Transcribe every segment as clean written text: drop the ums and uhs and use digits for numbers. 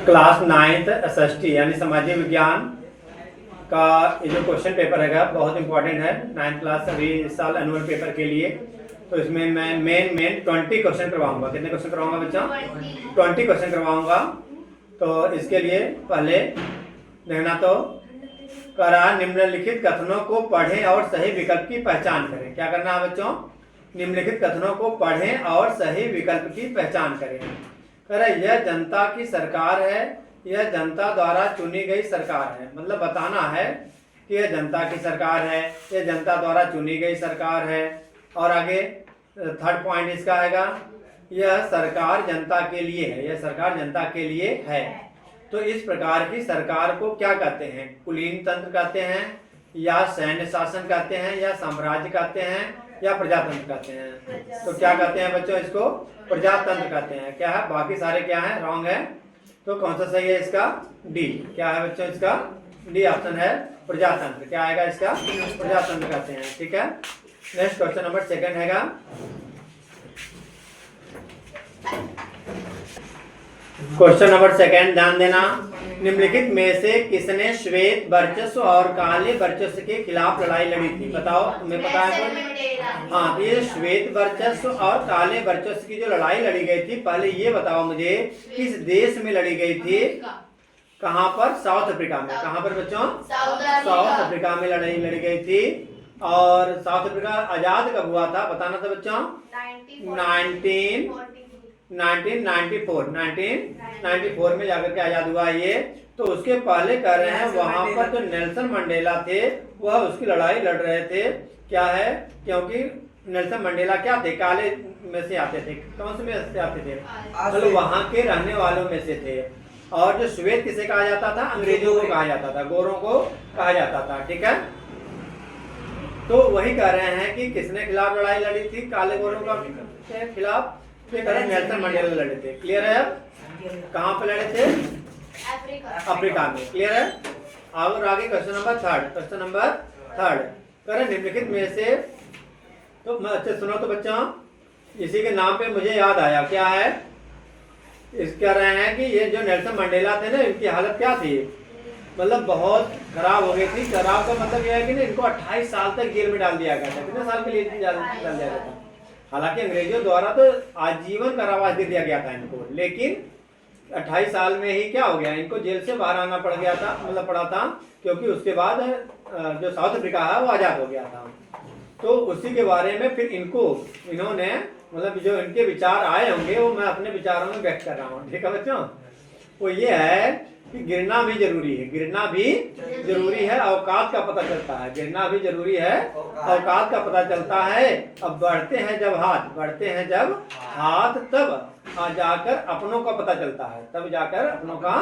Class 9th SST यानी सामाजिक विज्ञान का ये जो क्वेश्चन पेपर है बहुत इंपॉर्टेंट है। 9th क्लास अभी इस साल एनुअल पेपर के लिए। तो इसमें मैं मेन 20 क्वेश्चन करवाऊंगा। कितने क्वेश्चन करवाऊंगा बच्चों? 20 क्वेश्चन करवाऊंगा। तो इसके लिए पहले देखना तो करा निम्नलिखित कथनों को पढ़ें और सही विकल्प की पहचान करें। क्या करना है बच्चों? निम्नलिखित कथनों को पढ़ें और सही विकल्प की पहचान करें। कह यह जनता की सरकार है, यह जनता द्वारा चुनी गई सरकार है। मतलब बताना है कि यह जनता की सरकार है, यह जनता द्वारा चुनी गई सरकार है। और आगे थर्ड पॉइंट इसका आएगा, यह सरकार जनता के लिए है, यह सरकार जनता के लिए है। तो इस प्रकार की सरकार को क्या कहते हैं? कुलीन तंत्र कहते हैं, या सैन्य शासन कहते हैं, या साम्राज्य कहते हैं, या प्रजातंत्र कहते हैं। तो क्या कहते हैं बच्चों? इसको प्रजातंत्र कहते हैं। क्या है? बाकी सारे क्या है? रॉन्ग है। तो कौन सा सही है इसका? डी। क्या है बच्चों इसका? डी ऑप्शन है प्रजातंत्र। क्या आएगा इसका? प्रजातंत्र कहते हैं। ठीक है। नेक्स्ट क्वेश्चन नंबर 2 हैगा। क्वेश्चन नंबर 2 ध्यान देना। निम्नलिखित में से किसने श्वेत वर्चस्व और काले वर्चस्व के खिलाफ लड़ाई लड़ी थी? बताओ, तुम्हें पता है तो? हाँ, तो ये श्वेत वर्चस्व और काले वर्चस्व की जो लड़ाई लड़ी गई थी, पहले ये बताओ मुझे किस देश में लड़ी गई थी? कहाँ पर? साउथ अफ्रीका में। कहाँ पर बच्चों? साउथ अफ्रीका में लड़ाई लड़ी गई थी। और साउथ अफ्रीका आजाद कब हुआ था? बताना था बच्चों। 1994 में जाकर के आजाद हुआ ये। तो उसके पहले कह रहे हैं वहां पर जो नेल्सन मंडेला थे वह उसकी लड़ाई लड़ रहे थे। क्या है? क्योंकि नेल्सन मंडेला क्या थे? काले में से आते थे। कौन से में से आते थे? मतलब वहां के रहने वालों में से थे। और जो श्वेत किसे कहा जाता था? अंग्रेजों को कहा जाता था, गोरों को कहा जाता था। ठीक है। तो वही कह रहे हैं कि किसने खिलाफ लड़ाई लड़ी थी? काले गोरों का खिलाफ नेल्सन मंडेला लड़े थे। क्लियर है? कहाँ पे लड़े थे? अफ्रीका में। क्लियर है? और आगे क्वेश्चन नंबर 3। क्वेश्चन नंबर 3 करें निम्नलिखित में से। तो मैं अच्छे सुनो तो बच्चों, इसी के नाम पे मुझे याद आया। क्या है? इस कह रहे हैं कि ये जो नेल्सन मंडेला थे ना, इनकी हालत क्या थी? मतलब बहुत खराब हो गई थी। खराब का मतलब यह है कि ना इनको 28 साल तक जेल में डाल दिया गया था। कितने साल के लिए डाल दिया गया था? हालांकि अंग्रेजों द्वारा तो आजीवन कारावास दे दिया गया था इनको, लेकिन 28 साल में ही क्या हो गया? इनको जेल से बाहर आना पड़ गया था, मतलब पड़ा था, क्योंकि उसके बाद जो साउथ अफ्रीका है वो आजाद हो गया था। तो उसी के बारे में फिर इन्होंने मतलब जो इनके विचार आए होंगे वो मैं अपने विचारों में व्यक्त कर रहा हूँ। ठीक है बच्चों? वो ये है कि गिरना भी जरूरी है, गिरना भी जरूरी है। औकात का पता चलता है, गिरना भी जरूरी है, औकात का पता चलता है। अब बढ़ते हैं जब हाथ तब जाकर अपनों का पता चलता है, तब जाकर अपनों का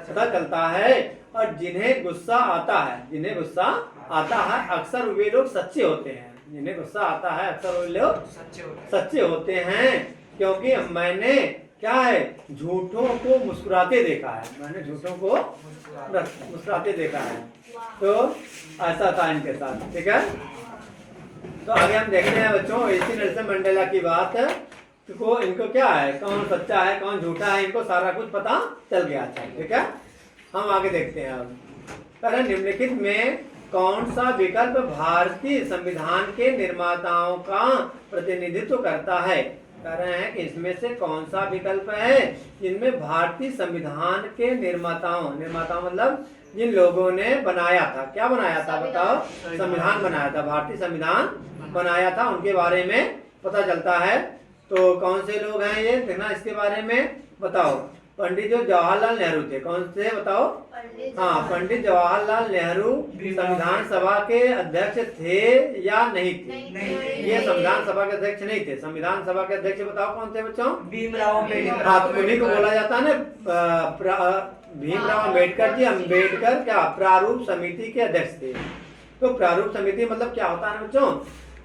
पता चलता है। और जिन्हें गुस्सा आता है अक्सर वे लोग सच्चे होते हैं। जिन्हें गुस्सा आता है अक्सर वे लोग सच्चे होते हैं। क्योंकि मैंने क्या है? झूठों को मुस्कुराते देखा है। मैंने झूठों को मुस्कुराते देखा है। तो ऐसा था इनके साथ। ठीक है। तो आगे हम देखते हैं बच्चों, इसी नेल्सन मंडेला की बात को इनको क्या है, कौन सच्चा है कौन झूठा है, इनको सारा कुछ पता चल गया था। ठीक है। हम आगे देखते हैं। अब निम्नलिखित में कौन सा विकल्प भारतीय संविधान के निर्माताओं का प्रतिनिधित्व करता है? कह रहे हैं कि इसमें से कौन सा विकल्प है जिनमें भारतीय संविधान के निर्माताओं मतलब जिन लोगों ने बनाया था, क्या बनाया था बताओ? संविधान बनाया था, भारतीय संविधान बनाया था, उनके बारे में पता चलता है। तो कौन से लोग हैं ये देखना, इसके बारे में बताओ। पंडित जो जवाहरलाल नेहरू थे, कौन से बताओ? हाँ, पंडित जवाहरलाल नेहरू संविधान सभा के अध्यक्ष थे या नहीं थे? ये संविधान सभा के अध्यक्ष नहीं थे। संविधान सभा के अध्यक्ष बताओ कौन थे बच्चों? भीमराव अम्बेडकर। हाँ, तो उन्हीं को बोला जाता है ना, भीमराव अम्बेडकर जी। अम्बेडकर क्या प्रारूप समिति के अध्यक्ष थे। तो प्रारूप समिति मतलब क्या होता है बच्चों?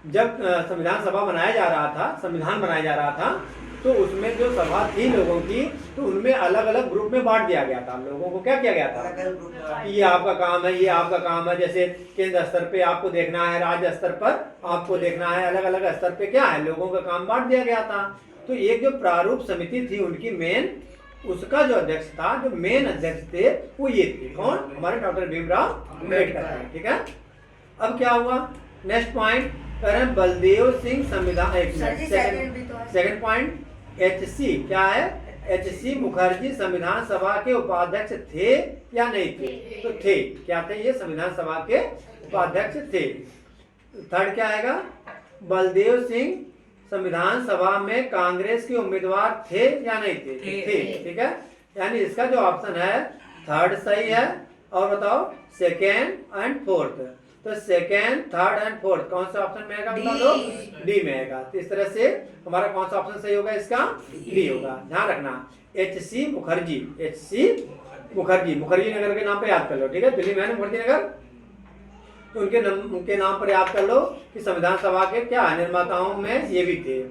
जब संविधान सभा बनाया जा रहा था, संविधान बनाया जा रहा था, तो उसमें जो सभा थी लोगों की, तो उनमें अलग अलग ग्रुप में बांट दिया गया था। लोगों को क्या किया गया था? ये आपका काम है, ये आपका काम है। जैसे केंद्र स्तर पे आपको देखना है, राज्य स्तर पर आपको देखना है, अलग अलग स्तर पे क्या है, लोगों का काम बांट दिया गया था। तो एक जो प्रारूप समिति थी उनकी मेन उसका जो अध्यक्ष था, जो मेन अध्यक्ष थे, वो ये थे। कौन? हमारे डॉक्टर भीमराव अम्बेडकर। ठीक है। अब क्या हुआ? नेक्स्ट पॉइंट कह रहे हैं बलदेव सिंह संविधान, सेकंड पॉइंट HC क्या है? HC मुखर्जी संविधान सभा के उपाध्यक्ष थे या नहीं थे? तो थे। क्या थे? ये संविधान सभा के उपाध्यक्ष थे। थर्ड क्या आएगा? बलदेव सिंह संविधान सभा में कांग्रेस के उम्मीदवार थे या नहीं थे? थे। ठीक है। यानी इसका जो ऑप्शन है थर्ड सही है। और बताओ सेकेंड एंड फोर्थ। तो सेकेंड, थर्ड एंड फोर्थ कौन सा ऑप्शन में आएगा? बता दो। डी में आएगा। तो इस तरह से हमारा कौन सा ऑप्शन सही होगा? इसका डी होगा। ध्यान रखना, HC मुखर्जी, HC मुखर्जी, मुखर्जी नगर के नाम पे याद कर लो। ठीक है। दिल्ली में है ना मुखर्जी नगर, तो उनके नाम पर याद कर लो कि संविधान सभा के क्या निर्माताओं में ये भी थे।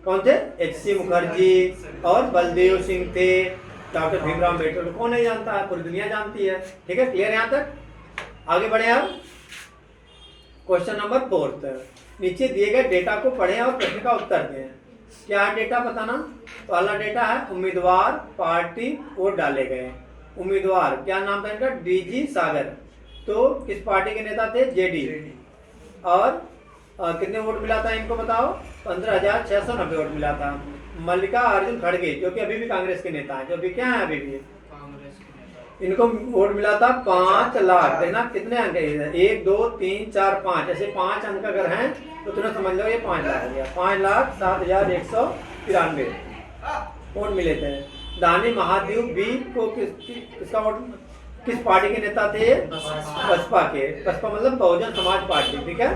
कौन थे? HC मुखर्जी और बलदेव सिंह थे। डॉक्टर भीमराव अम्बेडकर को कौन नहीं जानता है? पूरी दुनिया जानती है। ठीक है। क्लियर यहाँ तक? आगे बढ़े आप। Question number 4। नीचे दिए गए डेटा को पढ़ें और प्रश्न का उत्तर दें। क्या डेटा बताना? पहला डेटा है उम्मीदवार, पार्टी, वोट डाले गए। उम्मीदवार क्या नाम था इनका? DG सागर। तो किस पार्टी के नेता थे? JD। और कितने वोट मिला था इनको बताओ? 15,690 वोट मिला था। मल्लिकार्जुन खड़गे जो कि अभी भी कांग्रेस के नेता हैं, जो अभी क्या है अभी भी इनको वोट मिला था 5 लाख। देखना कितने अंक है? 1 2 3 4 5, ऐसे 5 अंक अगर हैं तो तुम्हें समझ लो ये 5 लाख हो गया। 5,07,193 वोट मिले थे। दानी महादेव B को किसका वोट, किस पार्टी के नेता थे? बसपा के। बसपा मतलब बहुजन समाज पार्टी। ठीक है।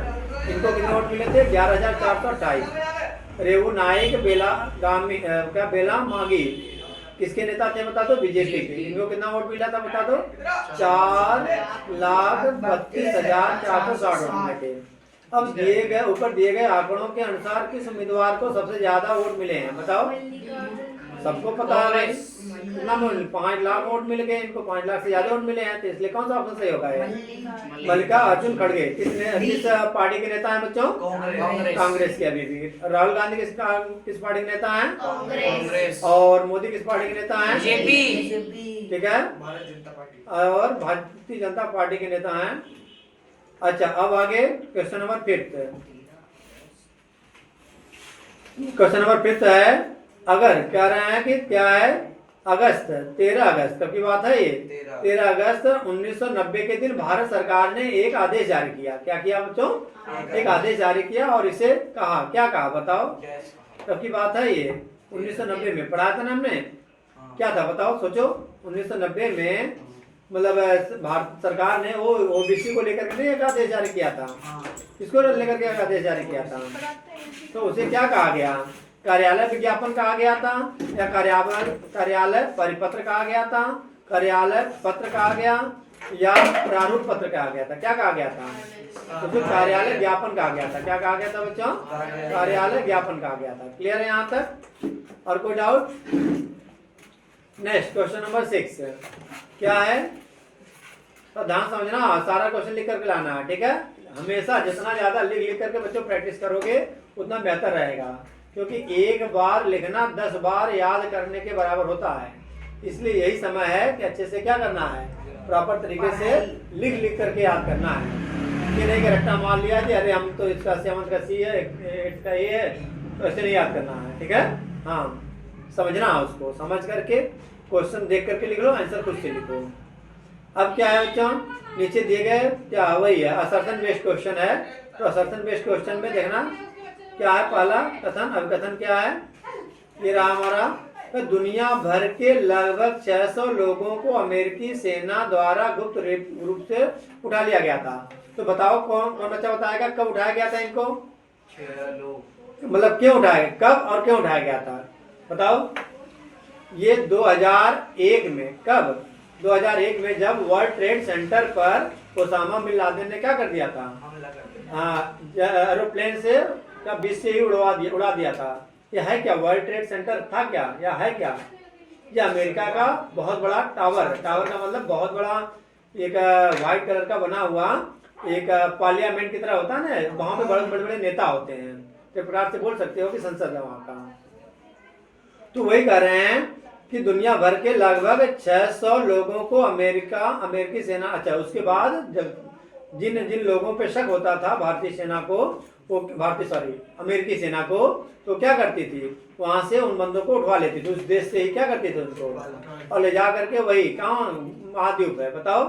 इनको कितने वोट मिले थे? 11,428। रेवू नाइक बेला मागी किसके नेता थे बता दो? बीजेपी के। इनको कितना वोट मिला था बता दो? 4,32,460 वोट मिले थे। अब दिए गए ऊपर दिए गए आंकड़ों के अनुसार किस उम्मीदवार को सबसे ज्यादा वोट मिले हैं बताओ? सबको पता है कितना? 5 लाख वोट मिल गए इनको। 5 लाख से ज्यादा वोट मिले हैं, तो इसलिए कौन सा ऑप्शन सही होगा? मल्लिकार्जुन खड़गे। किस पार्टी के नेता हैं बच्चों? कांग्रेस के अभी भी। राहुल गांधी किस पार्टी के नेता हैं? कांग्रेस। और मोदी किस पार्टी के नेता हैं? बीजेपी। ठीक है। और भारतीय जनता पार्टी के नेता हैं। अच्छा, अब आगे क्वेश्चन नंबर 5। क्वेश्चन नंबर 5 है, अगर कह रहे हैं कि क्या है? अगस्त 13 अगस्त कब की बात है ये? 13 अगस्त 1990 के दिन भारत सरकार ने एक आदेश जारी किया। क्या किया बच्चों? एक आदेश जारी किया और इसे कहा, क्या कहा बताओ? कब की बात है ये? 1990 में पढ़ा था ना हमने। क्या था बताओ? सोचो। 1990 में मतलब भारत सरकार ने वो OBC को लेकर के एक आदेश जारी किया था। किसको लेकर के एक आदेश जारी किया था? तो उसे क्या कहा गया? कार्यालय विज्ञापन कहा गया था, या कार्यालय परिपत्र कहा गया था, कार्यालय पत्र कहा गया, या प्रारूप पत्र कहा गया था? क्या कहा गया था? तो फिर कार्यालय ज्ञापन कहा गया था। क्या कहा गया था बच्चों? कार्यालय ज्ञापन कहा गया था। क्लियर है यहाँ तक? और कोई डाउट? नेक्स्ट क्वेश्चन नंबर 6 क्या है? तो ध्यान समझना, सारा क्वेश्चन लिख करके लाना है। ठीक है। हमेशा जितना ज्यादा लिख करके बच्चों प्रैक्टिस करोगे उतना बेहतर रहेगा, क्योंकि एक बार लिखना 10 बार याद करने के बराबर होता है। इसलिए यही समय है कि अच्छे से क्या करना है? प्रॉपर तरीके से लिख करके याद करना है। ये नहीं कि रट्टा मार लिया कि अरे हम तो इसका 7 का C है, 8 का A है, तो ऐसे नहीं याद करना है। ठीक है। हाँ, समझना है उसको। समझ करके क्वेश्चन देख करके लिख लो, आंसर खुद से लिखो। अब क्या है बच्चों? नीचे दिए गए क्या वही है, असर्शन बेस्ड क्वेश्चन है। तो असर्शन बेस्ड क्वेश्चन में देखना क्या है? पहला कथन, अभिकथन क्या है? ये रहा हमारा, तो दुनिया भर के लगभग 600 लोगों को अमेरिकी सेना द्वारा गुप्त रूप से उठा लिया गया था। तो बताओ कौन बच्चा बताएगा कब उठाया गया था इनको? 6 लोग। मतलब क्यों उठाया, कब और क्यों उठाया गया था बताओ? ये 2001 में। कब? 2001 में, जब वर्ल्ड ट्रेड सेंटर पर ओसामा बिन लादेन ने क्या कर दिया था? हाँ, एरोप्लेन से बीच से ही उड़ा दिया था। यह है क्या? वर्ल्ड ट्रेड सेंटर था क्या? या है क्या? ये अमेरिका का बहुत बड़ा टावर का मतलब बहुत बड़ा एक व्हाइट कलर का बना हुआ एक पार्लियामेंट की तरह होता है ना, वहां पे बड़े बड़े नेता होते हैं। तो प्रकार से बोल सकते हो कि संसद है वहां का। तो वही कह रहे हैं कि दुनिया भर के लगभग 600 लोगों को अमेरिकी सेना, अच्छा उसके बाद जब जिन जिन लोगों पे शक होता था भारतीय सेना को, वो अमेरिकी सेना को, तो क्या करती थी, वहां से उन बंदों को उठवा लेती थी, उस देश से ही क्या करती थी उनको, और ले जा करके वही कहाँ महाद्वीप है बताओ,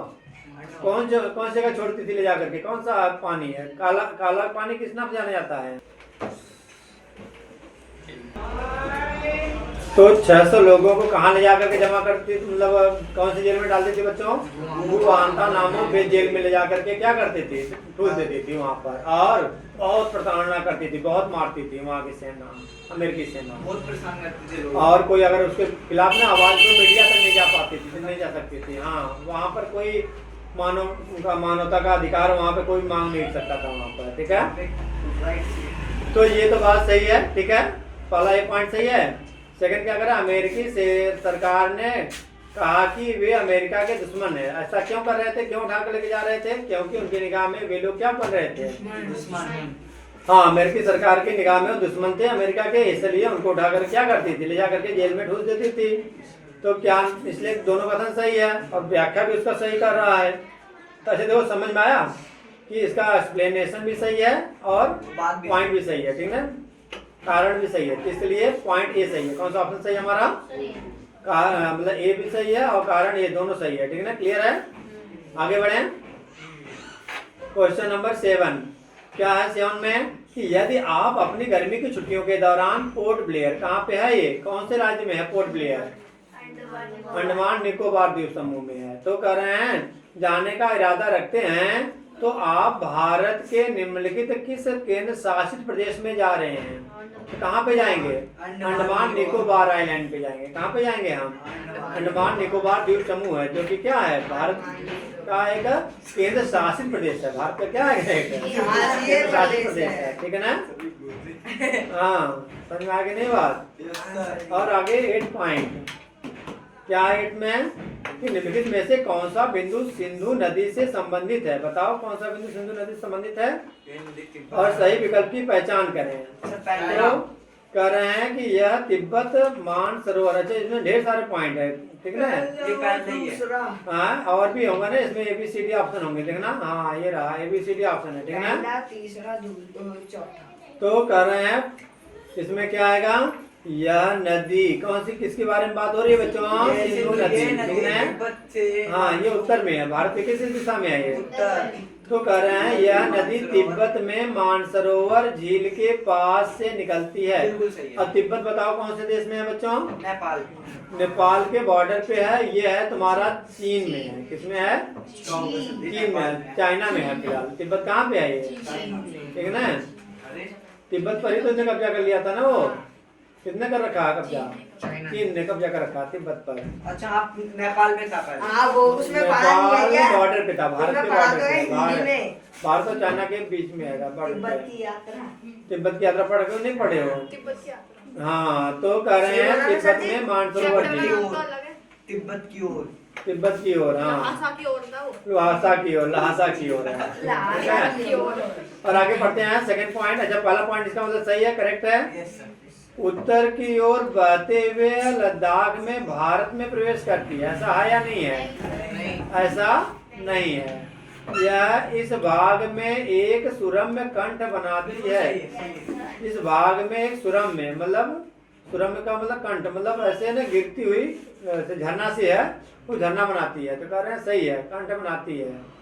कौन से का छोड़ती थी ले जा करके, कौन सा पानी है, काला पानी किस नाम से जाना जाता है। तो 600 लोगों को कहाँ ले जाकर के जमा करती, मतलब कौन सी जेल में डालती थी बच्चों, वुहांता नामक वे जेल में ले जाकर के क्या करती थी, ठूस देती थी वहाँ पर, और बहुत प्रताड़ना करती थी, बहुत मारती थी वहाँ की सेना, अमेरिकी सेना बहुत परेशान करती थी। और कोई अगर उसके खिलाफ ना आवाज तो मीडिया तक नहीं जा पाती थी, नहीं जा सकती थी। हाँ, वहाँ पर कोई मानवता का अधिकार वहाँ पे कोई मांग नहीं सकता था वहाँ पर, ठीक है। तो ये तो बात सही है, ठीक है, पहला ये पॉइंट सही है। सेकंड क्या करा, अमेरिकी से सरकार ने कहा कि वे अमेरिका के दुश्मन है। ऐसा क्यों कर रहे थे, क्यों उठा कर लेके जा रहे थे, क्योंकि उनकी निगाह में वे लोग क्या कर रहे थे, दुश्मन। हाँ, अमेरिकी सरकार की निगाह में वो दुश्मन थे अमेरिका के, इसलिए उनको उठाकर क्या करती थी, ले जा करके जेल में ठूस देती थी। तो क्या, इसलिए दोनों कथन सही है और व्याख्या भी उसका सही कर रहा है। तो अच्छा देखो, समझ में आया कि इसका एक्सप्लेनेशन भी सही है और पॉइंट भी सही है, ठीक है, कारण भी सही है। तो इसलिए पॉइंट ए सही है। कौन सा ऑप्शन सही है हमारा, मतलब ए भी सही है और कारण ये दोनों सही है, ठीक है ना, क्लियर है। आगे बढ़े, क्वेश्चन नंबर 7 क्या है 7 में, कि यदि आप अपनी गर्मी की छुट्टियों के दौरान पोर्ट ब्लेयर, कहाँ पे है ये, कौन से राज्य में है पोर्ट ब्लेयर, अंडमान निकोबार द्वीप समूह में है। तो कह रहे हैं जाने का इरादा रखते हैं, तो आप भारत के निम्नलिखित किस केंद्र शासित प्रदेश में जा रहे हैं, तो कहाँ पे जाएंगे, अंडमान निकोबार आइलैंड पे जाएंगे। कहाँ पे जाएंगे हम, अंडमान निकोबार द्वीप समूह है, जो कि क्या है, भारत का एक केंद्र शासित प्रदेश है। भारत का क्या है, केंद्र शासित प्रदेश है, ठीक है ना। हाँ, समझ में आगे नहीं बात। और आगे 8 पॉइंट क्या 8 में, कि निम्नलिखित में से कौन सा बिंदु सिंधु नदी से संबंधित है, बताओ कौन सा बिंदु सिंधु नदी से संबंधित है, और सही विकल्प की पहचान करें। तो कह रहे हैं कि यह तिब्बत मानसरोवर है, इसमें ढेर सारे पॉइंट है, ठीक है ना। हाँ, और भी होंगे ना इसमें, ABCD ऑप्शन होंगे, देखना। हाँ, ये रहा ABCD ऑप्शन है, ठीक है ना। तीसरा, चौथा। तो कह रहे हैं इसमें क्या आएगा, यह नदी कौन सी, किसके बारे में बात हो रही है बच्चों, सिंधु नदी, ठीक है। हाँ, ये उत्तर में है, भारत के किस दिशा में है ये। तो कह रहे हैं यह नदी तिब्बत में मानसरोवर झील के पास से निकलती है। अब तिब्बत बताओ कौन से देश में है बच्चों, नेपाल। नेपाल के बॉर्डर पे है। ये है तुम्हारा चीन में है, किसमें है, चीन में है, चाइना में है फिलहाल। तिब्बत कहाँ पे है ये, ठीक है ना। तिब्बत पर ही तो इसने कब्जा कर लिया था ना, वो किसने कर रखा है कब्जा, चीन ने कब्जा कर रखा तिब्बत पर। अच्छा, आप नेपाल में था पहले। हाँ, वो उसमें नेपाल बॉर्डर पे था, भारत के बॉर्डर पे, भारत और चाइना के बीच में है तिब्बत की यात्रा। तिब्बत की यात्रा पढ़ के नहीं पढ़े हो, हाँ। तो कह रहे हैं तिब्बत में मानसरोवर झील, तिब्बत की ओर, तिब्बत की ओर, हाँ, लहासा की ओर है। और आगे बढ़ते हैं सेकंड पॉइंट। अच्छा, पहला पॉइंट इसका मतलब सही है, करेक्ट है। उत्तर की ओर बहते हुए लद्दाख में भारत में प्रवेश करती है, ऐसा है या नहीं है, ऐसा नहीं है। यह इस भाग में एक सुरम्य कंठ बनाती है। इस भाग में एक सुरम्य, मतलब सुरम्य का मतलब कंठ, मतलब ऐसे ना गिरती हुई झरना से है, वो झरना बनाती है। तो कह रहे हैं सही है, कंठ बनाती है।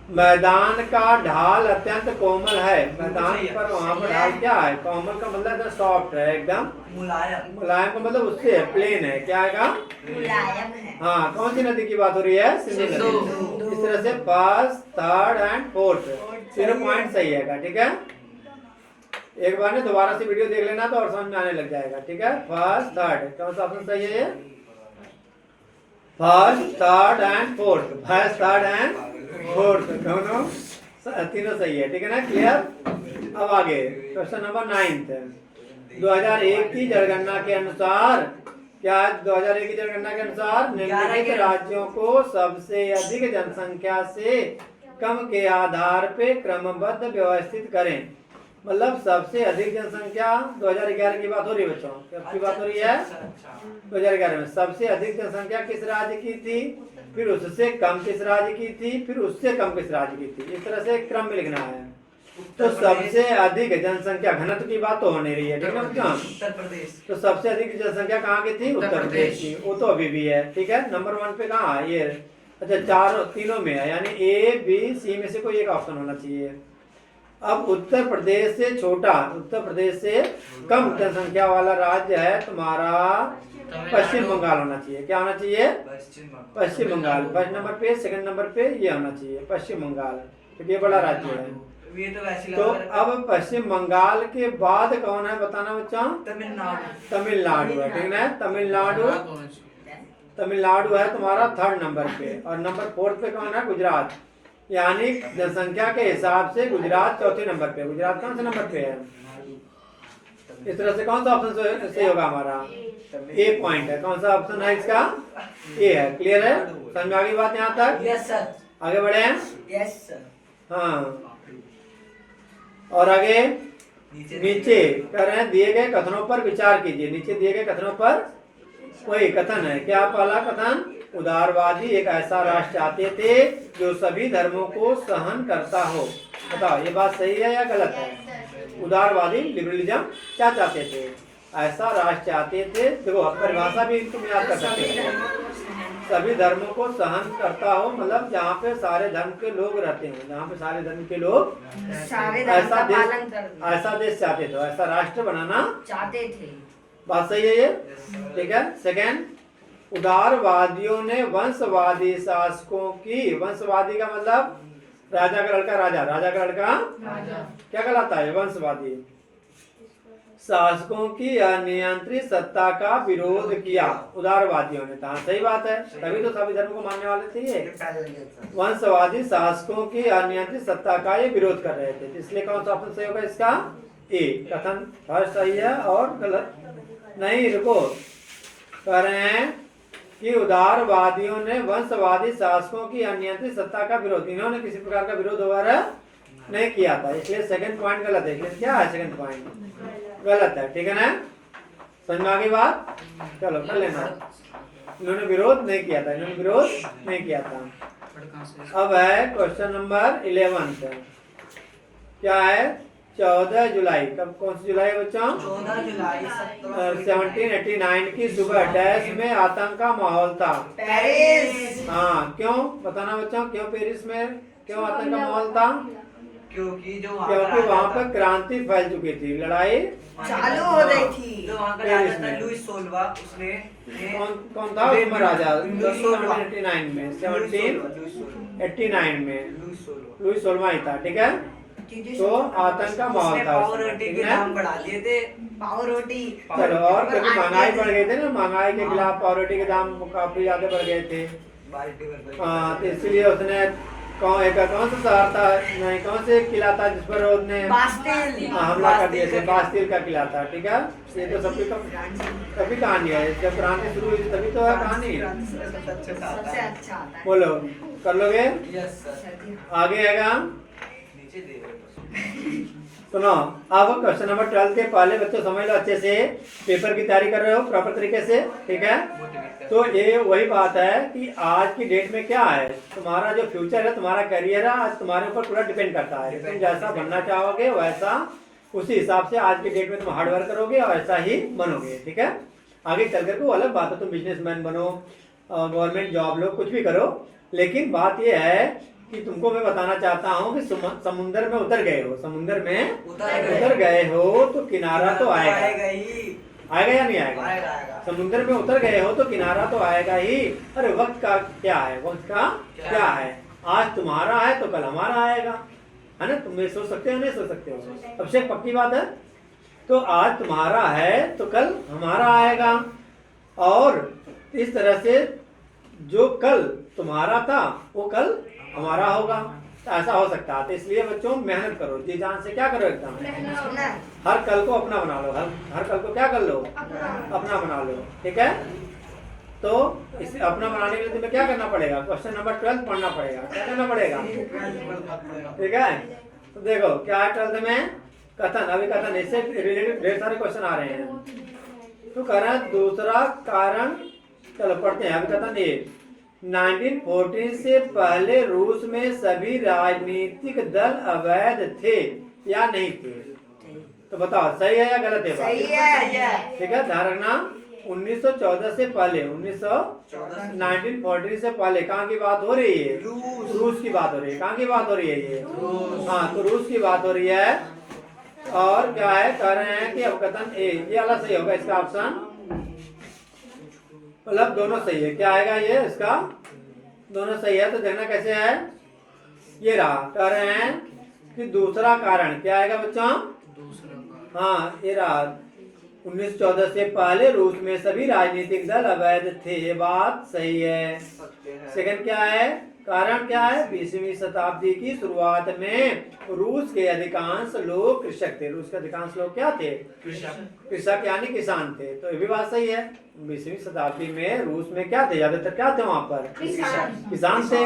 मैदान का ढाल अत्यंत कोमल है। मैदान पर वहाँ पर ढाल क्या है, कोमल का मतलब सॉफ्ट है, एकदम मुलायम। मुलायम का मतलब उससे है, प्लेन है, क्या आएगा, मुलायम है। हाँ, कौन सी नदी की बात हो रही है, सिंधु नदी। इस तरह से फर्स्ट, थर्ड एंड फोर्थ तीनों पॉइंट सही है, ठीक है। एक बार ने दोबारा से वीडियो देख लेना तो और समझ में आने लग जाएगा, ठीक है। फर्स्ट, थर्ड, कौन सा ऑप्शन सही है, first, third and fourth, first, third and fourth, दोनों तीनों सही है, ठीक है ना, क्लियर। अब आगे क्वेश्चन नंबर 9। 2001 की जनगणना के अनुसार, क्या 2001 की जनगणना के अनुसार निम्नलिखित राज्यों को सबसे अधिक जनसंख्या से कम के आधार पे क्रमबद्ध व्यवस्थित करें। मतलब सबसे अधिक जनसंख्या 2011 की बात हो रही है बच्चों, कब की बात हो रही है? 2011 में सबसे अधिक जनसंख्या किस राज्य की थी, फिर उससे कम किस राज्य की थी, फिर उससे कम किस राज्य की थी, इस तरह से क्रम में लिखना है। तो सबसे अधिक जनसंख्या घनत्व की बात तो हो नहीं रही है, ठीक है बच्चों? उत्तर प्रदेश। तो सबसे अधिक जनसंख्या कहाँ की थी? उत्तर प्रदेश की, वो तो अभी भी है, ठीक है। नंबर 1 पे कहाँ है ये? अच्छा, तीनों में है, यानी ए बी सी में से कोई एक ऑप्शन होना चाहिए। अब उत्तर प्रदेश से छोटा, उत्तर प्रदेश से कम जनसंख्या वाला राज्य है तुम्हारा पश्चिम बंगाल होना चाहिए। क्या होना चाहिए? पश्चिम बंगाल। फर्स्ट नंबर पे, सेकंड नंबर पे ये होना चाहिए पश्चिम बंगाल, क्योंकि ये बड़ा राज्य है। ये तो वैसे तो अब पश्चिम बंगाल के बाद कौन है बताना बच्चों? तमिलनाडु। तमिलनाडु है, ठीक है। तमिलनाडु है तुम्हारा 3rd नंबर पे, और नंबर 4 पे कौन है? गुजरात। यानी जनसंख्या के हिसाब से गुजरात 4थे नंबर पे। गुजरात कौन से नंबर पे है? इस तरह से कौन सा ऑप्शन सही होगा हमारा? ए पॉइंट है। कौन सा ऑप्शन है इसका? ए है। क्लियर है? समझ में आ गई बात यहाँ तक? Yes sir. आगे बढ़े? Yes sir. हाँ, और आगे नीचे कह रहे हैं दिए गए कथनों पर विचार कीजिए। नीचे दिए गए कथनों पर वही कथन है। क्या पहला कथन? उदारवादी एक ऐसा राष्ट्र चाहते थे जो सभी धर्मों को सहन करता हो। बताओ ये बात सही है या गलत है? उदारवादी लिबरलिज्म क्या चाहते थे? ऐसा राष्ट्र चाहते थे। देखो परिभाषा भी तुम याद कर सकते हो। सभी धर्मों को सहन करता हो मतलब जहाँ पे सारे धर्म के लोग रहते हैं, जहाँ पे सारे धर्म के लोग ऐसा देश चाहते थे, ऐसा राष्ट्र बनाना चाहते थे। बात सही है ये, ठीक है। सेकेंड, उदारवादियों ने वंशवादी शासकों की, वंशवादी का मतलब राजा का लड़का राजा, राजा का लड़का क्या कहलाता है? वंशवादी। शासकों की अनियंत्रित सत्ता का विरोध किया उदारवादियों ने। हाँ सही बात है, तभी तो सभी धर्म को मानने वाले थे ये। वंशवादी शासकों की अनियंत्रित सत्ता का ये विरोध कर रहे थे, इसलिए कौन सा ऑप्शन सही होगा इसका? ए। कथन फर्स्ट सही है और गलत नहीं। रुको, कह रहे हैं कि उदारवादियों ने वंशवादी शासकों की अनियंत्रित सत्ता का विरोध, इन्होंने किसी प्रकार का विरोध वगैरह नहीं किया था, इसलिए सेकंड पॉइंट गलत है। इसलिए क्या है सेकंड पॉइंट? गलत है, ठीक है ना। समझ में आ गई बात? चलो कर लेना। इन्होंने विरोध नहीं किया था, इन्होंने विरोध नहीं किया था। अब है क्वेश्चन नंबर 11। क्या है? 14 जुलाई, कब कौन सी जुलाई बच्चों? 14 जुलाई 1789 की सुबह डैश में आतंक का माहौल था। पेरिस। हाँ, क्यों बताना बच्चों? क्यों पेरिस में क्यों आतंक का माहौल था? क्योंकि वहाँ पर क्रांति फैल चुकी थी, लड़ाई चालू हो गई थी। जो वहाँ का राजा था लुईस 16, उसने कौन था उसमें राजा? 1789 में, 1789 में लुईस 16 ही था, ठीक है। तो आतंक का माहौल था, पावरोटी के दाम बढ़ा दिए थे। पावरोटी। चलो, और क्योंकि महंगाई बढ़ गई थी ना, महंगाई के खिलाफ पावरोटी के दाम काफी ज्यादा बढ़ गए थे। हाँ, तो इसलिए उसने कौन सा शहर था, नहीं कौन से किला था जिस पर उसने हमला कर दिए थे? बास्तिल का किला था, ठीक है। ये तो सभी कहानी है, जब क्रांति शुरू हुई तभी तो है कहानी। सबसे अच्छा आता है। बोलो, कर लोगे? Yes sir. आगे आएगा, नीचे दे रहे सुनो। अब क्वेश्चन नंबर 12 के पहले बच्चों समझ लो अच्छे से, पेपर की तैयारी कर रहे हो प्रॉपर तरीके से, ठीक है। तो ये वही बात है कि आज की डेट में क्या है, तुम्हारा जो फ्यूचर है, तुम्हारा करियर है, आज तुम्हारे ऊपर पूरा डिपेंड करता है। तुम जैसा बनना चाहोगे वैसा, उसी हिसाब से आज की डेट में तुम हार्डवर्क करोगे और ऐसा ही बनोगे, ठीक है। आगे चल कर वो अलग बात है, तुम बिजनेसमैन बनो, गवर्नमेंट जॉब लो, कुछ भी करो, लेकिन बात ये है कि तुमको मैं बताना चाहता हूँ कि समुंदर में उतर गए हो, समुंदर में उतर गए हो तो किनारा तो आएगा ही, आएगा या नहीं आएगा? समुद्र में उतर गए हो तो किनारा तो आएगा ही। अरे वक्त का क्या है, वक्त का क्या है? आज तुम्हारा है तो कल हमारा आएगा, है ना। तुम ये सोच सकते हो, नहीं सोच सकते हो? सबसे पक्की बात है। तो आज तुम्हारा है तो कल हमारा आएगा, और इस तरह से जो कल तुम्हारा था वो कल हमारा होगा, तो ऐसा हो सकता है। तो इसलिए बच्चों मेहनत करो, जी जान से क्या करो एकदम, हर कल को अपना बना लो, हर कल को क्या कर लो? अपना बना लो, ठीक है। तो इसे अपना बनाने के लिए तुम्हें क्या करना पड़ेगा? क्वेश्चन नंबर 12 पढ़ना पड़ेगा। क्या करना पड़ेगा? ठीक है। तो देखो क्या है 12th में, कथन, अभिकथन, इससे रिलेटेड ढेर सारे क्वेश्चन आ रहे हैं। तो कह रहे हैं दूसरा कारण, चलो पढ़ते हैं अभिकथन ए। 1914 से पहले रूस में सभी राजनीतिक दल अवैध थे या नहीं थे? तो बताओ सही है या गलत है? सही है। ठीक है, ध्यान रखना। 1914 से पहले, 1914 से पहले कहाँ की बात हो रही है? रूस की बात हो रही है। कहाँ की बात हो रही है ये? हाँ, तो रूस की बात हो रही है। और क्या है, कह रहे हैं कि अवकथन ए, ये वाला सही होगा इसका ऑप्शन, मतलब दोनों सही है। क्या आएगा ये इसका? दोनों सही है। तो देखना कैसे है, ये रहा। कह रहे हैं कि दूसरा कारण क्या आएगा बच्चों? हाँ, ये रहा। 1914 से पहले रूस में सभी राजनीतिक दल अवैध थे, ये बात सही है। सेकंड क्या है, कारण क्या है? 20वीं शताब्दी की शुरुआत में रूस के अधिकांश लोग कृषक थे। रूस के अधिकांश लोग क्या थे? कृषक यानी किसान थे। तो ये भी बात सही है। 20वीं शताब्दी में रूस में क्या थे? ज्यादातर क्या थे वहाँ पर? किसान थे।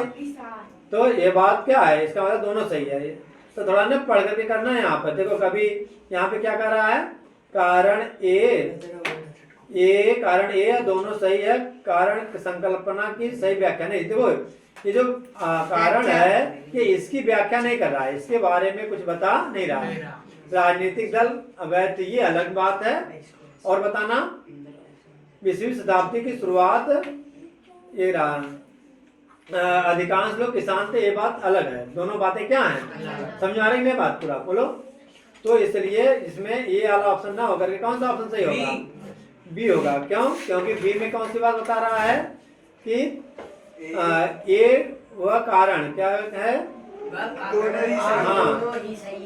तो ये बात क्या है, इसका मतलब दोनों सही है। तो थोड़ा ना पढ़ करके करना है यहाँ पर। देखो कभी यहाँ पे क्या कर रहा है, कारण ए, कारण ए दोनों सही है। कारण संकल्पना की सही व्याख्या नहीं। देखो ये जो कारण है कि इसकी व्याख्या नहीं कर रहा है, इसके बारे में कुछ बता नहीं रहा है। राजनीतिक दल अवैध, ये अलग बात है। और बताना 20वीं शताब्दी की शुरुआत, ये रहा, अधिकांश लोग किसान थे, ये बात अलग है। दोनों बातें क्या हैं? समझ आ रही है बात पूरा? बोलो। तो इसलिए इसमें ये वाला ऑप्शन ना होकर के कौन सा ऑप्शन सही होगा? बी होगा। क्यों? क्योंकि बी में कौन सी बात बता रहा है कि ये वह कारण क्या है? हाँ,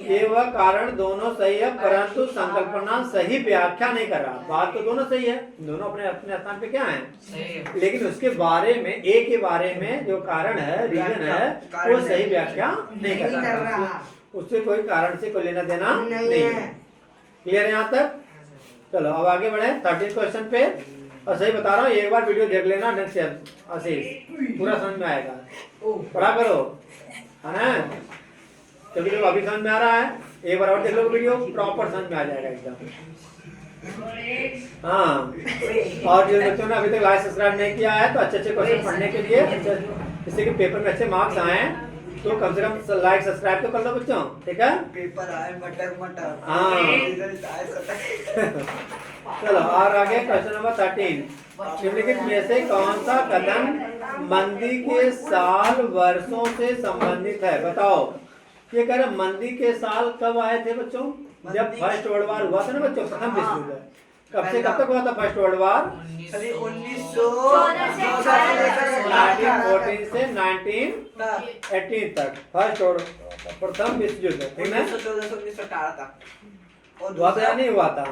ये वह कारण दोनों सही है, परंतु संकल्पना सही व्याख्या नहीं कर रहा। बात तो दोनों सही है, दोनों अपने अपने स्थान पे क्या है, लेकिन उसके बारे में, ए के बारे में जो कारण है, रीजन है, वो सही व्याख्या नहीं कर रहा। उससे कोई कारण से कोई लेना देना नहीं है। क्लियर है यहाँ तक? चलो अब आगे बढ़े 13 क्वेश्चन पे। और सही बता रहा हूँ, एक बार वीडियो देख लेना नेक्स्ट आशीष, पूरा समझ में आएगा। पढ़ा करो, है ना? क्योंकि जो अभी समझ में आ रहा है, एक बार और देख लो वीडियो, प्रॉपर समझ में आ जाएगा एकदम। हाँ, और जिन बच्चों ने अभी तक लाइक सब्सक्राइब नहीं किया है, तो अच्छे अच्छे क्वेश्चन पढ़ने के लिए, जिससे कि पेपर में अच्छे मार्क्स आए, तो कम से कम लाइक सब्सक्राइब तो कर लो बच्चों। ठीक है? पेपर आए मटर मटर। हाँ। रिजल्ट आए सटर। चलो और आगे क्वेश्चन नंबर 13। निम्नलिखित में से कौन सा कथन मंदी के साल वर्षों से संबंधित है? बताओ। ये कह रहे मंदी के साल कब आए थे बच्चों? जब फर्स्ट वर्ल्ड वार हुआ था ना बच्चों, प्रथम विश्व युद्ध। कब से कब तक हुआ था फर्स्ट वर्ल्ड वार? 1914 से 1918 तक फर्स्ट और प्रथम विश्व युद्ध। ठीक है? 1914 से 1918 तक हुआ था या नहीं हुआ था?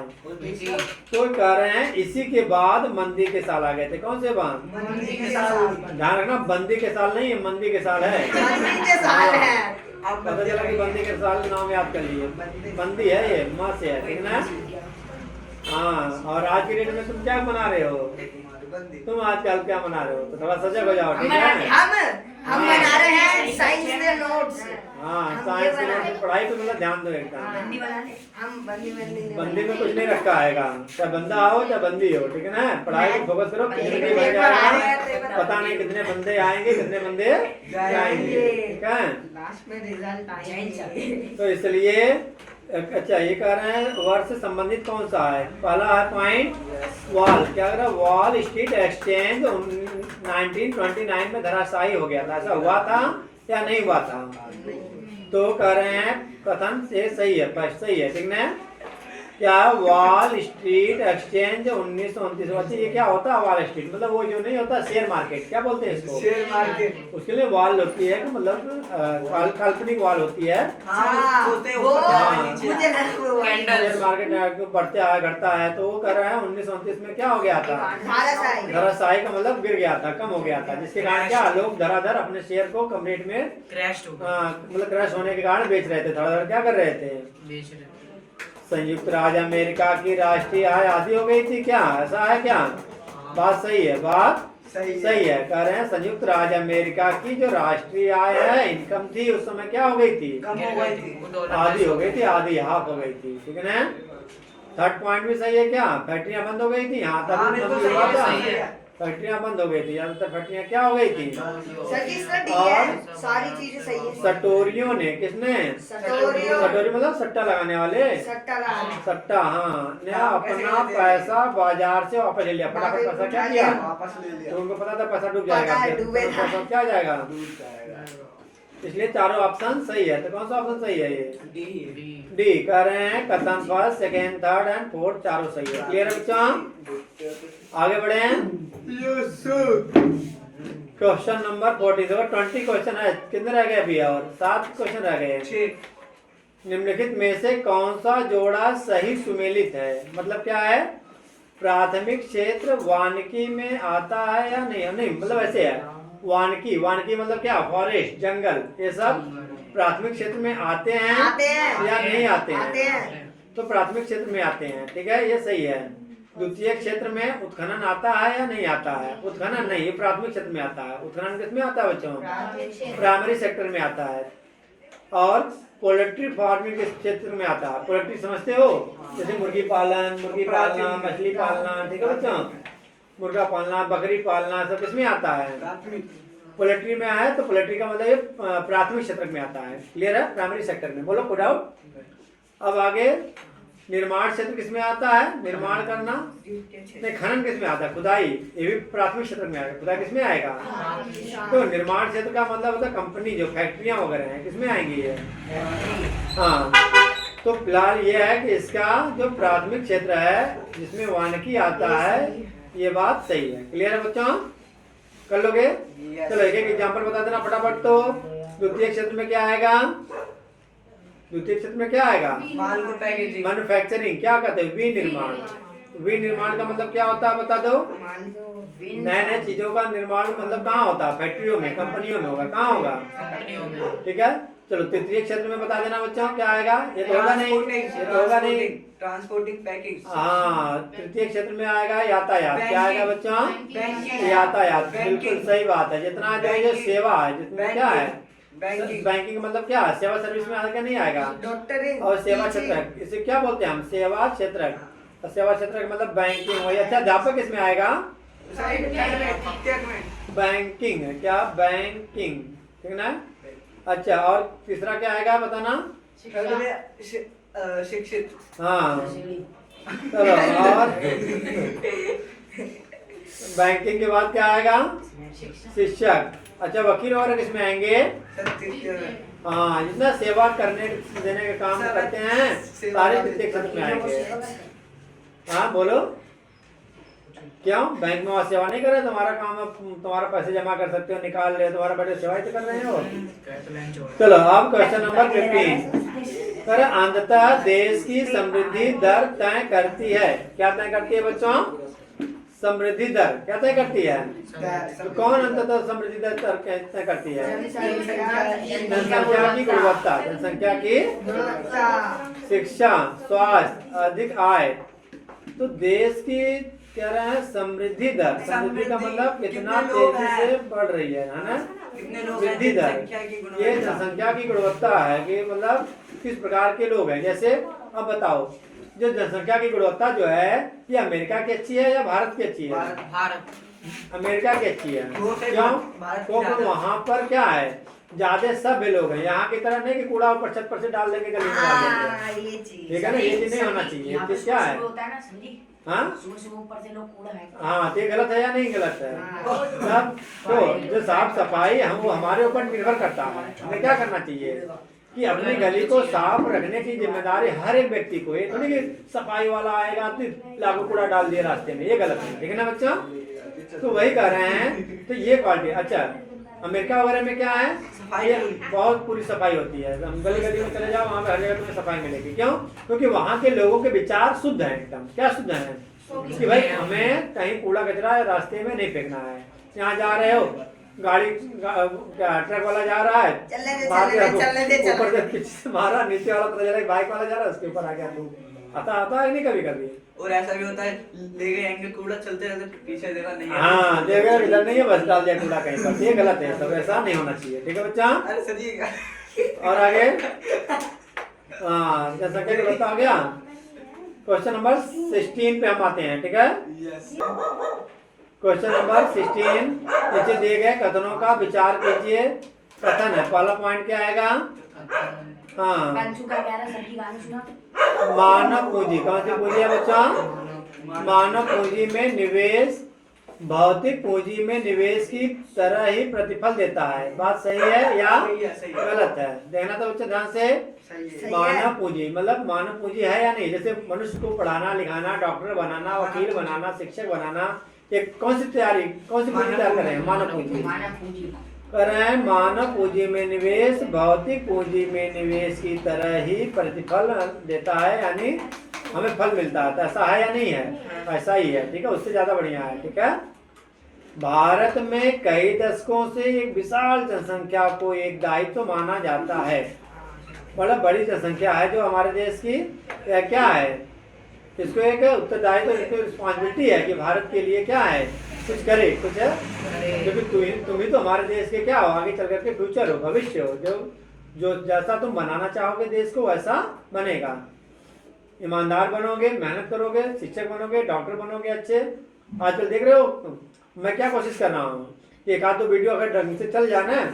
तो कह रहे हैं इसी के बाद मंदी के साल आ गए थे। कौन से बाद? मंदी के साल। ध्यान रखना, बंदी के साल नहीं है, मंदी के साल है। मंदी के साल है। अब पता चला कि बंदी के साल नाम याद कर लिए। बंदी है ये, माँ से है। ठीक ना? हाँ, और आज की डेट में तुम क्या बना रहे हो? तुम आजकल क्या बना रहे हो? तो थोड़ा सजग हो जाओ। ठीक है? हम बना रहे हैं साइंस के नोट्स। हाँ, साइंस के नोट्स, पढ़ाई पे मतलब ध्यान दो एकदम। हम बंदी बंदी में कुछ नहीं रखा आएगा, चाहे बंदा हो चाहे बंदी हो। ठीक है ना? पढ़ाई पे फोकस करो। कितने बन जाएगा पता नहीं, कितने बंदे आएंगे, कितने बंदे जाएंगे। ठीक है? लास्ट में रिजल्ट आएगा। तो इसलिए अच्छा, ये कह रहे हैं वर्ष से संबंधित कौन सा है? पहला है पॉइंट वॉल। क्या कह रहा है? वॉल स्ट्रीट एक्सचेंज 1929 में धराशायी हो गया था। ऐसा हुआ था या नहीं हुआ था? तो कह रहे हैं कथन से सही है, फर्स्ट सही है। ठीक ना? क्या वॉल स्ट्रीट एक्सचेंज 1929। ये क्या होता है वॉल स्ट्रीट? मतलब वो जो नहीं होता शेयर मार्केट, क्या बोलते हैं इसको? Share market. उसके लिए वॉल होती है कि मतलब काल्पनिक वॉल होती है। शेयर मार्केट बढ़ते आया घटता है। तो वो कर रहा है 1929 में क्या हो गया था? धराशायी का मतलब गिर गया था, कम हो गया था, जिसके कारण क्या लोग धराधर अपने शेयर को कम रेट में मतलब क्रैश होने के कारण बेच रहे थे। धड़ाधड़ क्या कर रहे थे? संयुक्त राज्य अमेरिका की राष्ट्रीय आय आधी हो गई थी। क्या ऐसा है क्या? बात सही है, बात सही सही है। कह रहे हैं संयुक्त राज्य अमेरिका की जो राष्ट्रीय आय है, इनकम थी, उस समय क्या हो गई थी? कम हो गई थी। आधी हो गई थी, आधी हाफ हो गई थी, ठीक है ना। थर्ड पॉइंट भी सही है क्या? फैक्ट्रियां बंद हो गई थी, यहाँ तक हाँ, भी बिल्कुल हुआ था। सही है। फैक्ट्रियां बंद हो गई थी, ज्यादातर फैक्ट्रियां क्या हो गई थी? सर किसने दी है? सारी चीजें सही है। सटोरियों ने, किसने? सटोरियो। सटोरी मतलब सट्टा लगाने वाले, सट्टा लगा। सट्टा, हाँ, ने हाँ, कैसे अपना लेते हैं? पैसा बाजार से वापस ले लिया, फटाफट पैसा क्या किया? वापस ले लिया। तो उनको पता था पैसा डूब पता जाएगा, है, फिर डूबे था। पैसा क्या जाएगा? दूध जाएगा। इसलिए चारों ऑप्शन सही है। तो कौन सा ऑप्शन सही है? ये डी। डी कह रहे हैं। कथन first, second, third and fourth चारों सही है। क्लियर है बच्चों? आगे बढ़े हैं। Question number 40। 20 क्वेश्चन है, कितने रह गए अभी? और 7 क्वेश्चन रह गए। 6। निम्नलिखित में से कौन सा जोड़ा सही सुमेलित है? मतलब क्या है? प्राथमिक क्षेत्र वानिकी में आता है या नहीं? नहीं, मतलब ऐसे है, वानिकी, वानिकी मतलब क्या? फॉरेस्ट, जंगल, ये सब प्राथमिक क्षेत्र में आते हैं या नहीं आते हैं? आते हैं। तो प्राथमिक क्षेत्र में आते हैं, ठीक है, ये सही है। द्वितीय क्षेत्र में उत्खनन आता है या नहीं आता है? उत्खनन नहीं, ये प्राथमिक क्षेत्र में आता है। उत्खनन किसमें आता है बच्चों? प्राइमरी सेक्टर में आता है। और पोल्ट्री फार्मिंग के क्षेत्र में आता है। पोल्ट्री समझते हो? जैसे मुर्गी पालना, मछली पालना, ठीक है बच्चों, मुर्गा पालना, बकरी पालना, सब किसमें आता है? पोल्ट्री में आया, तो पोल्ट्री का मतलब ये प्राथमिक क्षेत्र में आता है। क्लियर है? प्राइमरी सेक्टर में। बोलो, कोई डाउट? अब आगे, निर्माण क्षेत्र किसमें आता है? निर्माण करना। नहीं, खनन किसमें आता है? खुदाई, ये भी प्राथमिक क्षेत्र में आएगा। खुदाई किसमें आएगा? तो निर्माण क्षेत्र का मतलब होता है कंपनी, जो फैक्ट्रियां वगैरह हैं, किसमें आएंगी ये? हाँ, तो फिलहाल ये है कि इसका जो प्राथमिक क्षेत्र है जिसमें वानिकी आता है, ये बात सही है। क्लियर है बच्चों? कर लोगे? चलो एक एक एग्जाम्पल बता देना फटाफट। तो द्वितीय क्षेत्र में क्या आएगा? द्वितीय क्षेत्र में क्या आएगा? मैन्युफैक्चरिंग। क्या कहते हैं? विनिर्माण। विनिर्माण का मतलब क्या होता है बता दो? नए नए चीजों का निर्माण मतलब कहाँ होता है? फैक्ट्रियों में, कंपनियों में होगा। कहाँ होगा? ठीक है। चलो तृतीय क्षेत्र में बता देना बच्चों, क्या आएगा? ये तो होगा नहीं, ये तो होगा नहीं। Transporting package. हाँ, तृतीय क्षेत्र में आएगा यातायात। क्या आएगा बच्चों? बैंकिंग। यातायात, बिल्कुल सही बात है। जितना जो सेवा है, जिसमें क्या है? बैंकिंग। बैंकिंग मतलब क्या? सेवा सर्विस में आएगा नहीं आएगा? डॉक्टरी और सेवा क्षेत्र, इसे क्या बोलते हैं हम? सेवा क्षेत्र। और सेवा क्षेत्र का मतलब बैंकिंग वही। अच्छा, अध्यापक इसमें आएगा? बैंकिंग। क्या? बैंकिंग, ठीक ना? अच्छा, और तीसरा क्या आएगा बताना? शिक्षित। हाँ, चलो, और बैंकिंग के बाद क्या आएगा? शिक्षक। अच्छा, वकील वगैरह किसमें आएंगे? हाँ, जितना सेवा करने देने का काम करते हैं सारे तृतीय क्षेत्र में आएंगे। हाँ बोलो, क्यों? बैंक में वहाँ सेवा नहीं कर रहे? तुम्हारा काम है, तुम्हारा पैसे जमा कर सकते हो, निकाल रहे हो, तुम्हारा बड़े सेवा ही तो कर रहे हो। चलो, अब क्वेश्चन नंबर 15। पर अंततः देश की समृद्धि दर तय करती है। क्या तय करती है बच्चों? समृद्धि दर क्या तय करती है? तो कौन अंततः समृद्धि दर तय करती है? जनसंख्या की गुणवत्ता। जनसंख्या की शिक्षा, स्वास्थ्य, अधिक आय। तो देश की कह रहे हैं समृद्धि दर। समृद्धि का मतलब कितना तेजी से बढ़ रही है ना? वृद्धि दर, ये जनसंख्या की गुणवत्ता है कि मतलब किस प्रकार के लोग हैं। जैसे अब बताओ, जो जनसंख्या की गुणवत्ता जो है, ये अमेरिका की अच्छी है या भारत की अच्छी है? भारत। अमेरिका की अच्छी है। क्यों? क्योंकि वहाँ पर क्या है, ज्यादा सभ्य लोग हैं। यहाँ की तरह नहीं कि कूड़ा ऊपर छत पर से डाल देंगे, गली में डाल देंगे। ठीक है ना? ये चीज नहीं होना चाहिए। ये चीज क्या है? हाँ, हाँ, तो ये गलत है या नहीं गलत है? सब तो जो साफ सफाई है वो हमारे ऊपर निर्भर करता है। हमें क्या करना चाहिए कि अपनी गली को साफ रखने की जिम्मेदारी हर एक व्यक्ति को। ये थोड़ी कि सफाई वाला आएगा तो लागू कूड़ा डाल दिया रास्ते में, ये गलत है। ठीक है ना बच्चों? तो वही कह रहे हैं। तो ये क्वालिटी। अच्छा, अमेरिका वगैरह में क्या है, बहुत पूरी सफाई होती है। हम गली गली में चले जाओ, वहाँ पे हर जगह तुम्हें सफाई मिलेगी। क्यों? क्योंकि वहाँ के लोगों के विचार शुद्ध हैं एकदम। क्या शुद्ध है? कि भाई हमें कहीं कूड़ा कचरा रास्ते में नहीं फेंकना है। यहाँ जा रहे हो, गाड़ी ट्रक वाला जा रहा है, ऊपर से पीछे से मारा, नीचे वाला पता चला बाइक वाला जा रहा है, उसके ऊपर आ गया तू। आता है नहीं कभी कभी। और ऐसा भी होता है ले गए एंगल कूड़ा चलते रहते पीछे देखा नहीं है। हाँ देखो इधर नहीं है, बस डाल दिया कूड़ा कहीं पर, ये गलत है, सब ऐसा नहीं होना चाहिए। ठीक है बच्चा, अरे सर जी और आगे हाँ जैसा कि गलत आ गया। क्वेश्चन नंबर 16 पे हम आते हैं। ठीक है, यस क्वेश्चन नंबर 16 नीचे दिए गए कथनों का विचार कीजिए। कथन है, पहला पॉइंट क्या आएगा? हाँ, कंचू का कह रहा सब्जी गाना सुना। मानव पूंजी, कौन सी पूंजी है बच्चा? मानव पूंजी में निवेश भौतिक पूंजी में निवेश की तरह ही प्रतिफल देता है। बात सही है या सही है। गलत है? देखना तो बच्चे ध्यान से। सही है। मानव पूंजी मतलब मानव पूंजी है या नहीं? जैसे मनुष्य को पढ़ाना लिखाना, डॉक्टर बनाना, वकील बनाना, शिक्षक बनाना, ये कौन सी पूंजी तैयार कर रहे हैं? मानव पूंजी मानव पूंजी कर रहे हैं। मानव पूंजी में निवेश भौतिक पूंजी में निवेश की तरह ही प्रतिफल देता है, यानी हमें फल मिलता है। तो ऐसा है या नहीं है? ऐसा ही है। ठीक है, उससे ज्यादा बढ़िया है। ठीक है, भारत में कई दशकों से एक विशाल जनसंख्या को एक दायित्व माना जाता है। मतलब बड़ी जनसंख्या है जो हमारे देश की, क्या है, इसको एक उत्तरदायित्व, रिस्पॉन्सिबिलिटी है कि भारत के लिए क्या है, कुछ करे, कुछ है, क्योंकि तुम ही तो हमारे देश के क्या हो, आगे चल करके फ्यूचर हो, भविष्य हो। जो जैसा तुम बनाना चाहोगे देश को वैसा बनेगा। ईमानदार बनोगे, मेहनत करोगे, शिक्षक बनोगे, डॉक्टर बनोगे अच्छे। आजकल देख रहे हो मैं क्या कोशिश कर रहा हूँ, एक आध दो वीडियो अगर ढंग से चल जाना है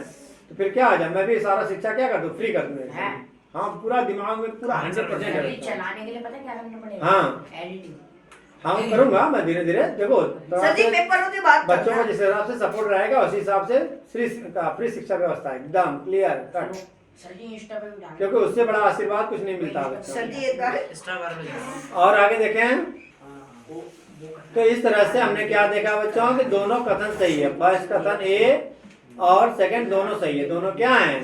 तो फिर क्या आ जाए, मैं भी सारा शिक्षा क्या कर दूँ, फ्री कर दूँ। हाँ, पूरा दिमाग में पूरा 100% चलाने के लिए पता क्या करना पड़ेगा? हाँ एडिटिंग। हाँ करूंगा मैं धीरे धीरे। देखो सर जी पेपरों की बात बच्चों को जिस हिसाब से सपोर्ट रहेगा उसी हिसाब से फ्री शिक्षा व्यवस्था एकदम क्लियर कट, सर जी इंस्टा पे भी डाल। क्योंकि उससे बड़ा आशीर्वाद कुछ नहीं मिलता बच्चों सर जी एक बार को। और आगे देखें तो इस तरह से हमने क्या देखा बच्चों कि दोनों कथन सही है। फर्स्ट कथन ए और सेकंड दोनों सही है। दोनों क्या हैं?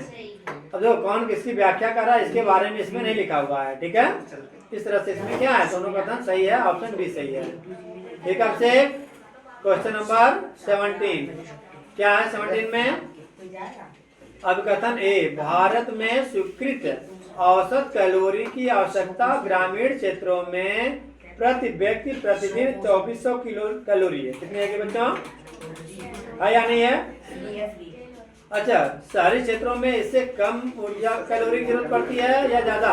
अब देखो कौन किसकी व्याख्या कर रहा है इसके बारे में इसमें नहीं लिखा हुआ है। ठीक है, इस तरह से इसमें क्या है, दोनों कथन सही है, ऑप्शन बी सही है। ठीक है, अब से क्वेश्चन नंबर 17 क्या है? 17 में अब कथन ए, भारत में स्वीकृत औसत कैलोरी की आवश्यकता ग्रामीण क्षेत्रों में प्रति व्यक्ति प्रतिदिन 2400 किलो कैलोरी है। कितनी है बच्चों? है या नहीं है? अच्छा, शहरी क्षेत्रों में इससे कम ऊर्जा कैलोरी की जरूरत पड़ती है या ज्यादा?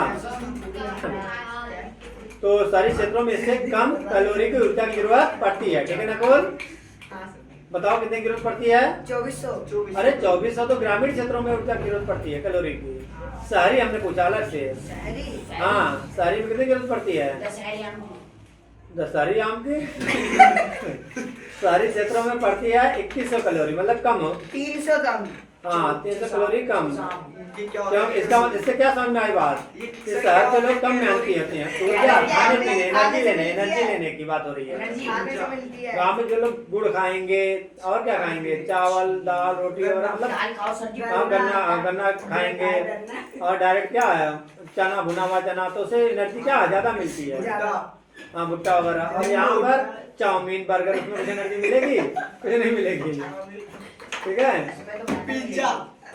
तो शहरी क्षेत्रों में इससे कम कैलोरी की ऊर्जा की जरूरत पड़ती है। ठीक है नकुल, बताओ कितने की जरूरत पड़ती है? 2400। अरे 2400 तो ग्रामीण क्षेत्रों में ऊर्जा की जरूरत पड़ती है कैलोरी की। शहरी हमने पूछा अलग से। हाँ, शहरी में कितनी जरूरत पड़ती है? दशहरी आम की शहरी क्षेत्रों में पड़ती है 2100 कैलोरी, मतलब कम हो। 300 कम। हाँ, 300 कैलोरी कम। क्यों? इसका इससे क्या समझ में आई बात? कि शहर के लोग कम मेहनती होते हैं, ऊर्जा खाने पीने, एनर्जी लेने की बात हो रही है। गाँव में जो लोग गुड़ खाएंगे और क्या खाएंगे, चावल दाल रोटी और मतलब गन्ना खाएंगे और डायरेक्ट क्या है, चना भुना हुआ चना, तो उससे एनर्जी क्या ज्यादा मिलती है। हाँ, भुट्टा वगैरह। और यहाँ पर चाउमीन बर्गर, उसमें कुछ एनर्जी मिलेगी? कुछ नहीं मिलेगी। ठीक है, पिज्जा।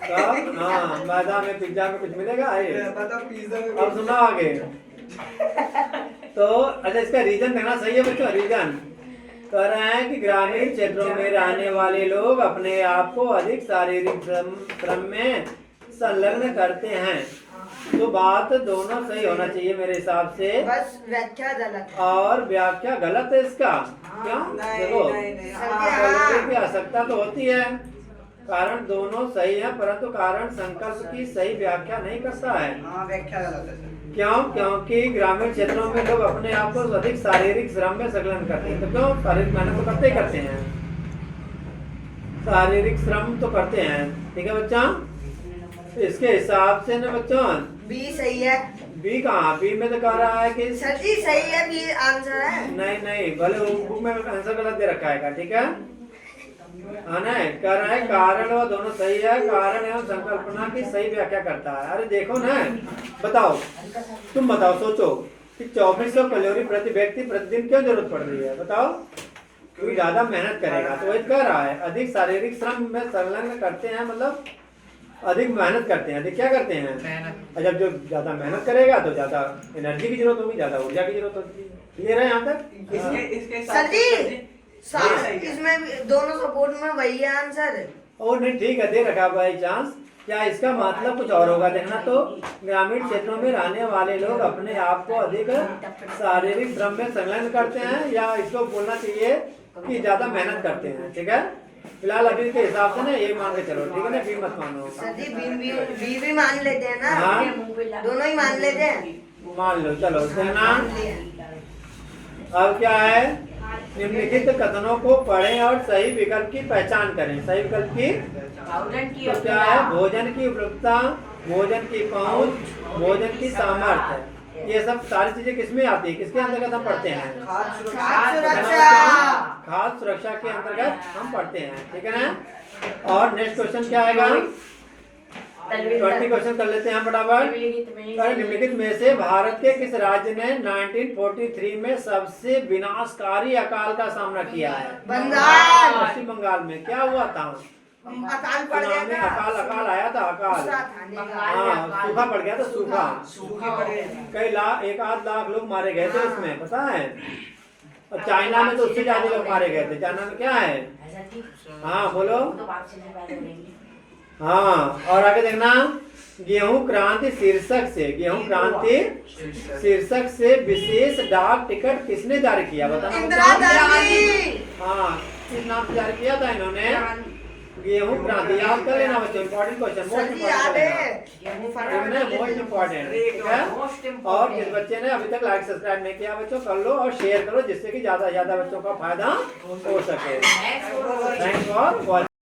हाँ, मैदा में पिज्जा में कुछ मिलेगा? पिज्जा अब सुना आगे तो अच्छा, इसका रीजन देना सही है बच्चों। रीजन कह रहे हैं कि ग्रामीण क्षेत्रों में रहने वाले लोग अपने आप को अधिक शारीरिक श्रम में संलग्न करते हैं। तो बात दोनों सही होना चाहिए मेरे हिसाब से, बस व्याख्या गलत है। और व्याख्या गलत है इसका। क्यों? देखो कैलोरी की आवश्यकता तो होती है, कारण दोनों सही है, परंतु कारण संकल्प की सही व्याख्या नहीं करता है। व्याख्या गलत है। क्यों? क्योंकि ग्रामीण क्षेत्रों में लोग अपने आप को अधिक शारीरिक श्रम में संलग्न करते हैं। तो क्यों? शारीरिक मेहनत तो करते ही करते हैं, शारीरिक श्रम तो करते हैं। ठीक है बच्चा, इसके हिसाब से ना बच्चों बी सही है। बी कहाँ? बी में तो कह रहा है कि सर जी सही है, बी आंसर है। नहीं, भले बुक में आंसर गलत दे रखा है। ठीक है, हाँ ना, कह रहा है कारण व दोनों सही है, कारण एवं संकल्पना की सही व्याख्या करता है। अरे देखो ना, बताओ, तुम बताओ, सोचो कि 2400 कैलोरी प्रति व्यक्ति प्रतिदिन क्यों जरूरत पड़ रही है? बताओ, क्योंकि ज्यादा मेहनत करेगा। तो वही कह रहा है अधिक शारीरिक श्रम में संलग्न करते हैं, मतलब अधिक मेहनत करते हैं। अधिक क्या करते हैं? मेहनत। और जब जो ज्यादा मेहनत करेगा तो ज्यादा एनर्जी की जरूरत होगी, ज्यादा ऊर्जा की जरूरत होगी। क्लियर है यहाँ तक? इसके सर जी सही है। इसमें भी दोनों सपोर्ट में वही है आंसर। और नहीं ठीक है, दे रखा बाई चांस। क्या इसका मतलब कुछ और होगा? देखना तो ग्रामीण क्षेत्रों में रहने वाले लोग अपने आप को अधिक शारीरिक श्रम में संलग्न करते हैं, या इसको बोलना चाहिए कि ज्यादा मेहनत करते हैं। ठीक है, फिलहाल अभी के हिसाब से ना ये मान के चलो, ठीक है ना, बी मत मानो। सर जी बी भी मान लेते हैं ना, हाँ। दोनों ही मान लेते हैं। मान लो, चलो देखना अब क्या है। निम्नलिखित कथनों को पढ़ें और सही विकल्प की पहचान करें। सही विकल्प की तो क्या है? भोजन की उपलब्धता, भोजन की पहुंच, भोजन की सामर्थ्य, ये सब सारी चीजें किसमें आती है? किसके अंतर्गत हम पढ़ते हैं? खाद्य सुरक्षा। खाद्य सुरक्षा के अंतर्गत हम पढ़ते हैं। ठीक है ना। और नेक्स्ट क्वेश्चन क्या आएगा? 20 क्वेश्चन कर लेते हैं फटाफट। निम्नलिखित में से भारत के किस राज्य ने 1943 में सबसे विनाशकारी अकाल का सामना किया है? बंगाल। पश्चिम बंगाल में क्या हुआ था? अकाल पड़ गया सुनामी, था। अकाल आया था, अकाल। गुस्सा था, नहीं। हाँ, सूखा पड़ गया था, सूखा। सूखे पड़े। कई लाख, 1-8 लाख लोग मारे गए थे इसमें, पता है। और चाइना में तो उससे ज्यादा लोग मारे गए थे। चाइना में क्या है? हाँ बोलो। हाँ, और आगे देखना। गेहूं क्रांति शीर्षक से, गेहूं क्रांति शीर्षक से विशेष डाक टिकट किसने जारी किया? बताना। इंदिरा गांधी। हाँ, किस नाम से जारी किया था इन्होंने? गेहूं क्रांति। याद कर लेना बच्चों, इम्पोर्टेंट क्वेश्चन, सर मोस्ट जी याद है। Most important. ठीक है। और जिस बच्चे ने अभी तक लाइक सब्सक्राइब नहीं किया बच्चों, कर लो और शेयर करो, जिससे कि ज्यादा से ज्यादा बच्चों का फायदा हो सके। Thanks for watching.